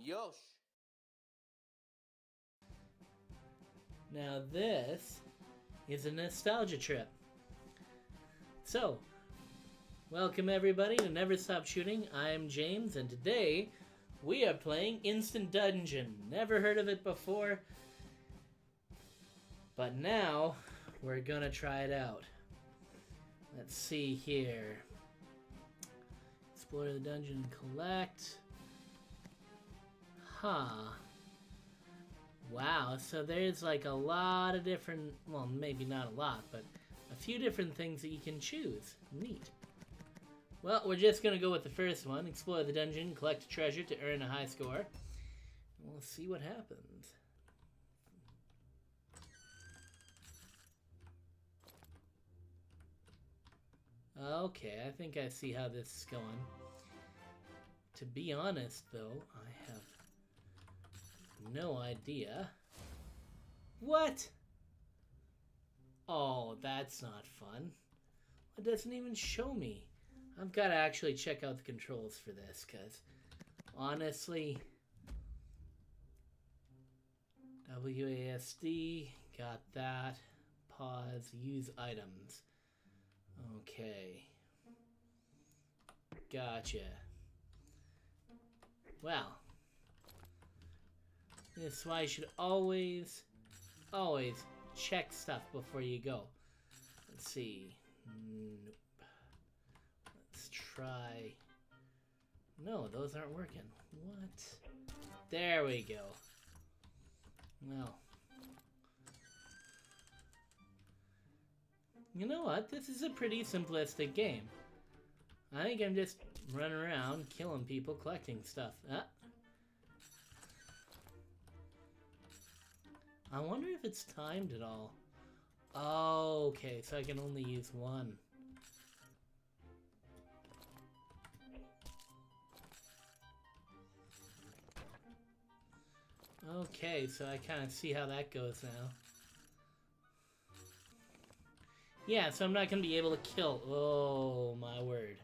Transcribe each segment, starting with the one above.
Yosh. Now this is a nostalgia trip. So, welcome everybody to Never Stop Shooting. I'm James, and today we are playing Instant Dungeon. Never heard of it before, but now we're gonna try it out. Let's see here. Explore the dungeon and collect. Wow, so there's like a lot of different, well, maybe not a lot, but a few different things that you can choose. Neat. Well, we're just going to go with the first one. Explore the dungeon, collect treasure to earn a high score. We'll see what happens. Okay, I think I see how this is going. To be honest, though, I have no idea. What? Oh, that's not fun. It doesn't even show me. I've got to actually check out the controls for this, because honestly, WASD, got that. Pause, use items. Okay. Gotcha. Well, that's why you should always check stuff before you go. Let's see. Nope. Let's try. No, those aren't working. What? There we go. Well. You know what? This is a pretty simplistic game. I think I'm just running around, killing people, collecting stuff. I wonder if it's timed at all. Oh, okay, so I can only use one. Okay, so I kind of see how that goes now. Yeah, so I'm not going to be able to kill. Oh, my word.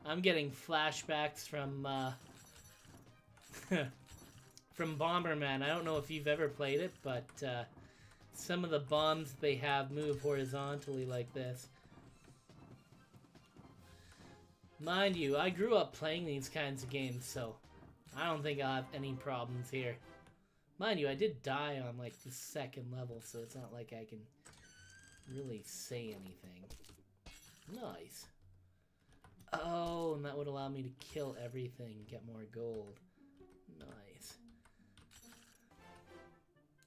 I'm getting flashbacks from from Bomberman. I don't know if you've ever played it, but some of the bombs they have move horizontally like this. Mind you, I grew up playing these kinds of games, so I don't think I'll have any problems here. Mind you, I did die on like the second level, so it's not like I can really say anything. Nice. Oh, and that would allow me to kill everything, get more gold. Nice.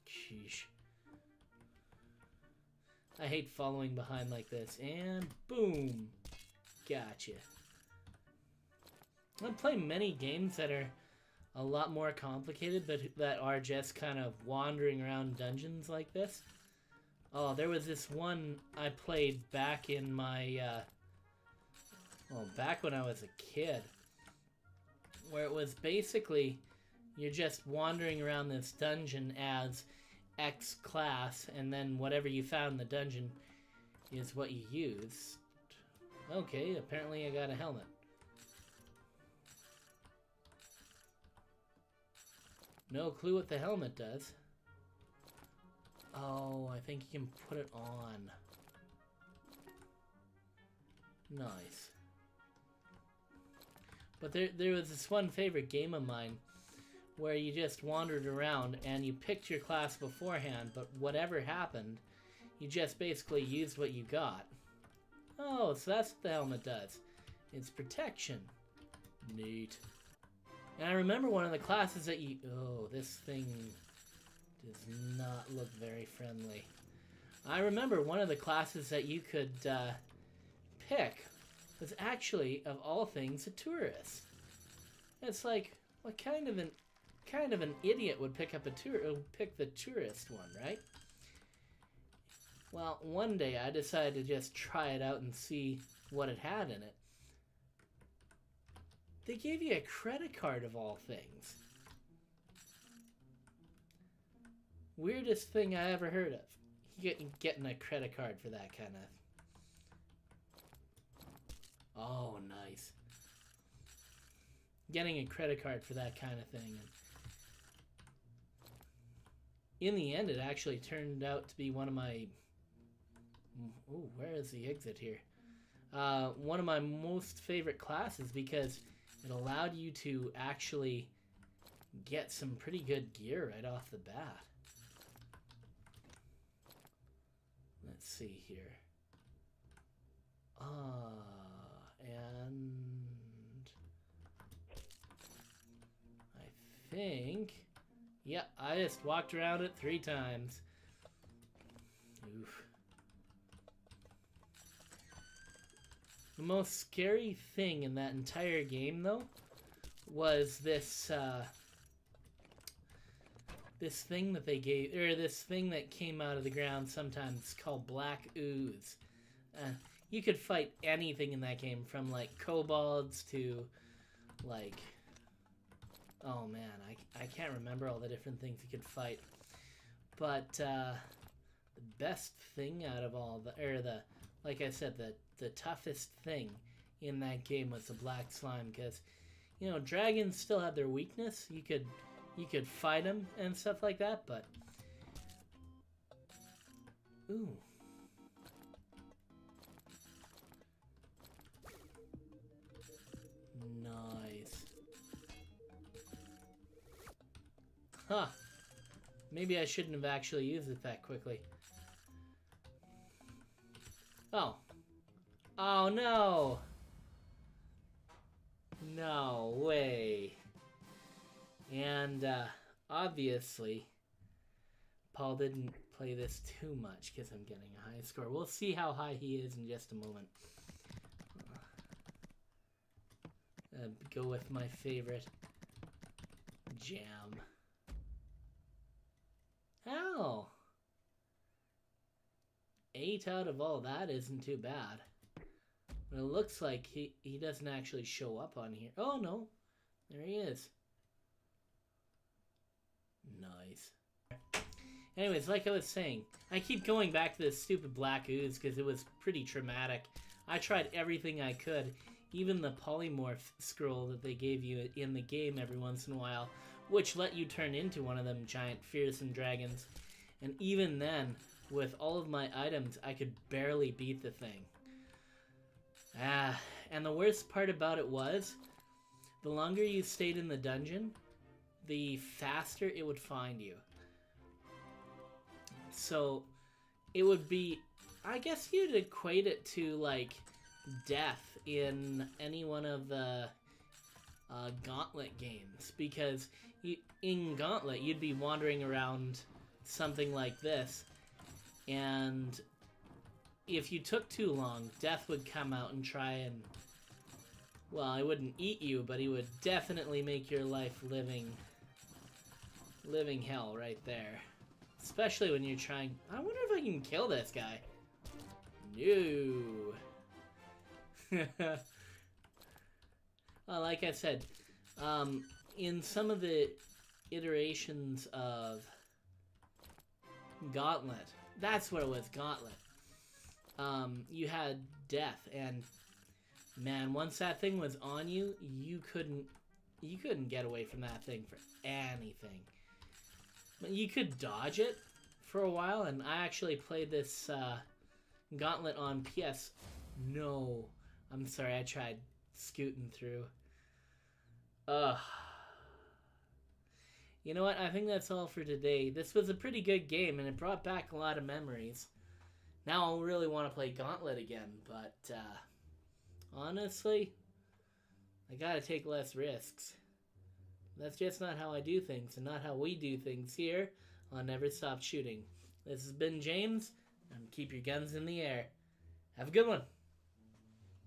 Sheesh. I hate following behind like this. And boom. Gotcha. I play many games that are a lot more complicated, but that are just kind of wandering around dungeons like this. Oh, there was this one I played back in my, well, back when I was a kid, where it was basically you're just wandering around this dungeon as X class, and then whatever you found in the dungeon is what you used. Okay, apparently I got a helmet. No clue what the helmet does. Oh, I think you can put it on. Nice. But there was this one favorite game of mine where you just wandered around and you picked your class beforehand, but whatever happened, you just basically used what you got. Oh, so that's what the helmet does. It's protection. Neat. And I remember one of the classes that you... Oh, this thing does not look very friendly. I remember one of the classes that you could pick was actually, of all things, a tourist. It's like, what kind of an idiot would pick the tourist one, right? Well, one day I decided to just try it out and see what it had in it. They gave you a credit card of all things. Weirdest thing I ever heard of. Getting a credit card for that kind of... Oh, nice. Getting a credit card for that kind of thing. And in the end, it actually turned out to be one of my... Oh, where is the exit here? One of my most favorite classes because it allowed you to actually get some pretty good gear right off the bat. Let's see here. And I think, yeah, I just walked around it 3 times. Oof. The most scary thing in that entire game, though, was this this thing that they gave, or this thing that came out of the ground sometimes called black ooze. You could fight anything in that game, from like kobolds to like, oh man, I can't remember all the different things you could fight. But the best thing out of all the, or the, like I said, the toughest thing in that game was the black slime, because, you know, dragons still have their weakness. You could fight them and stuff like that, but ooh. Nice. Huh. Maybe I shouldn't have actually used it that quickly. Oh. Oh no! No way. And obviously, Paul didn't play this too much because I'm getting a high score. We'll see how high he is in just a moment. Go with my favorite jam. Hell, 8 out of all that isn't too bad. But it looks like he doesn't actually show up on here. Oh no, there he is. Nice. Anyways, like I was saying, I keep going back to this stupid black ooze because it was pretty traumatic. I tried everything I could, even the polymorph scroll that they gave you in the game every once in a while, which let you turn into one of them giant fearsome dragons. And even then, with all of my items, I could barely beat the thing. And the worst part about it was, the longer you stayed in the dungeon, the faster it would find you. So it would be, I guess you'd equate it to like death in any one of the Gauntlet games, because in Gauntlet you'd be wandering around something like this, and if you took too long, death would come out and try and, well, it wouldn't eat you, but he would definitely make your life living hell right there. Especially when you're trying... I wonder if I can kill this guy. No. Well, like I said, in some of the iterations of Gauntlet, that's what it was, Gauntlet. You had death, and man, once that thing was on you, you couldn't get away from that thing for anything. You could dodge it for a while, and I actually played this Gauntlet on PS. No, I'm sorry, I tried scooting through. Ugh. You know what? I think that's all for today. This was a pretty good game, and it brought back a lot of memories. Now I'll really want to play Gauntlet again, but honestly, I gotta take less risks. That's just not how I do things, and not how we do things here on Never Stop Shooting. This has been James, and keep your guns in the air. Have a good one.